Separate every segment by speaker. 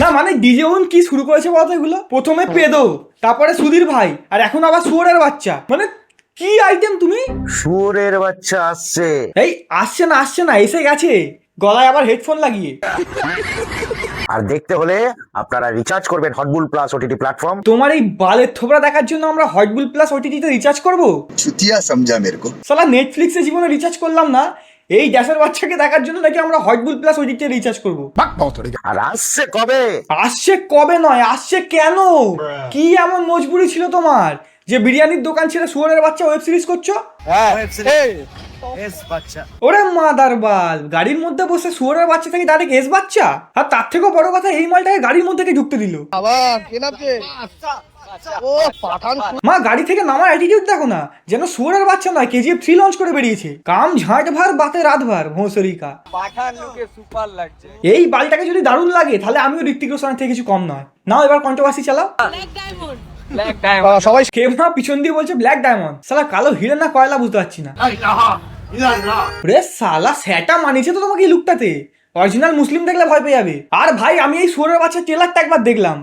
Speaker 1: না মানে ডিজেউন কি শুরু করেছে বলতো এগুলো? প্রথমে পেদো, তারপরে সুধীর ভাই, আর এখন আবার শুয়োরের বাচ্চা। মানে কি আইটেম তুমি?
Speaker 2: শুয়োরের বাচ্চা আসছে।
Speaker 1: এই আসছে না এসে গেছে, গলায় আবার হেডফোন লাগিয়ে।
Speaker 2: আর দেখতে হলে আপনারা রিচার্জ করবেন হটবুল প্লাস ওটিটি প্ল্যাটফর্ম।
Speaker 1: তোমার এই বালের থোবরা দেখার জন্য আমরা হটবুল প্লাস ওটিটিতে রিচার্জ করবো?
Speaker 3: चुतिया समझा मेरे को।
Speaker 1: সালা নেটফ্লিক্সে জীবনে রিচার্জ করলাম না, এই ড্যাশের বাচ্চাকে দেখার জন্য নাকি আমরা হটবুল প্লাস ওটিটিতে রিচার্জ করবো?
Speaker 2: আর আসছে কবে?
Speaker 1: আসছে কবে নয়, আসছে কেন? কি এমন মজবুরি ছিল তোমার যে বিরিয়ানির দোকান ছেড়ে শুয়োরের বাচ্চা ওয়েব সিরিজ করছো? ওরে মাদার বাল, গাড়ির মধ্যে বসে শুয়োরের বাচ্চা থেকে ডাইরেক্ট এস বাচ্চা। আর তার থেকেও বড় কথা, এই মালটাকে গাড়ির মধ্যে কে ঢুকতে দিল? মা গাড়ি থেকে নামার অ্যাটিটিউড দেখো না, যেন শুয়োরের বাচ্চা নয় কেজিএফ 3 লঞ্চ করে বেরিয়েছে। কাম ঝাঁট ভার বাতে রাত ভার ভোঁসরি কা।
Speaker 4: পাঠান লুকে সুপার লাগছে।
Speaker 1: এই বালটাকে যদি দারুণ লাগে তাহলে আমিও ঋত্বিক রোশনের থেকে কিছু কম নয়। নাও এবার কন্ট্রোভার্সি চালাও।
Speaker 4: Black diamond.
Speaker 1: সবাই কেমন পিছন দিয়ে বলছে ব্ল্যাক ডায়মন্ড, সালা কালো হিরে না কয়লা বুঝতে পারছি না। রে সালা সেটা মানিয়েছে তো তোমাকে এই লুকটাতে, অরিজিনাল মুসলিম দেখলে ভয় পেয়ে যাবে। আর ভাই আমি এই শুয়োরের বাচ্চা ট্রেলারটা একবার দেখলাম,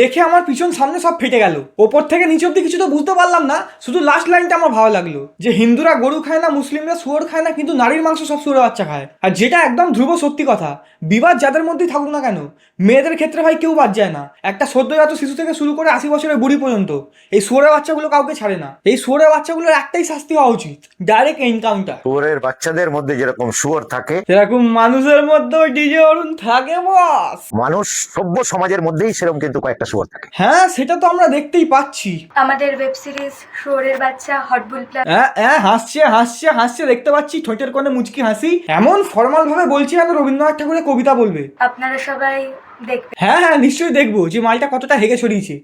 Speaker 1: দেখে আমার পিছন সামনে সব ফেটে গেল। ওপর থেকে নিচে অব্দি কিছু তো বুঝতে পারলাম না, শুধু লাস্ট লাইনটা আমার ভালো লাগলো, যে হিন্দুরা গরু খায় না, মুসলিমরা শুয়োর খায় না, কিন্তু নারীর মাংস সব শুয়োরের বাচ্চা খায়। আর যেটা একদম ধ্রুব সত্যি কথা, বিবাদ যাদের মধ্যেই থাকুক না কেন, মেয়েদের ক্ষেত্রে ভাই কেউ বাদ যায় না। একটা সদ্যজাত শিশু থেকে শুরু করে 80 বছরের বুড়ি পর্যন্ত এই শুয়োরের বাচ্চাগুলো কাউকে ছাড়ে না। এই শুয়োরের বাচ্চাগুলোর একটাই শাস্তি হওয়া উচিত, ডাইরেক্ট এনকাউন্টার।
Speaker 2: শুয়োরের বাচ্চাদের মধ্যে যেরকম শুয়োর থাকে,
Speaker 1: সেরকম মানুষের মধ্যেও ডিজে অরুণ থাকে বস।
Speaker 2: মানুষ সভ্য সমাজের মধ্যেই সেরকম কিন্তু কয়েকটা শুয়োর থাকে।
Speaker 1: হ্যাঁ সেটা তো আমরা দেখতেই পাচ্ছি।
Speaker 5: আমাদের ওয়েব সিরিজ শুয়োরের বাচ্চা হটবুল প্লাস
Speaker 1: হাসছে দেখতে পাচ্ছি, ঠোঁটের কোণে মুচকি হাসি, এমন ফর্মাল ভাবে বলছে যেন রবীন্দ্রনাথ ঠাকুরের কবিতা বলবে।
Speaker 5: আপনারা সবাই দেখবেন।
Speaker 1: হ্যাঁ নিশ্চয়ই দেখবো যে মালটা কতটা হেগে ছড়িয়েছে।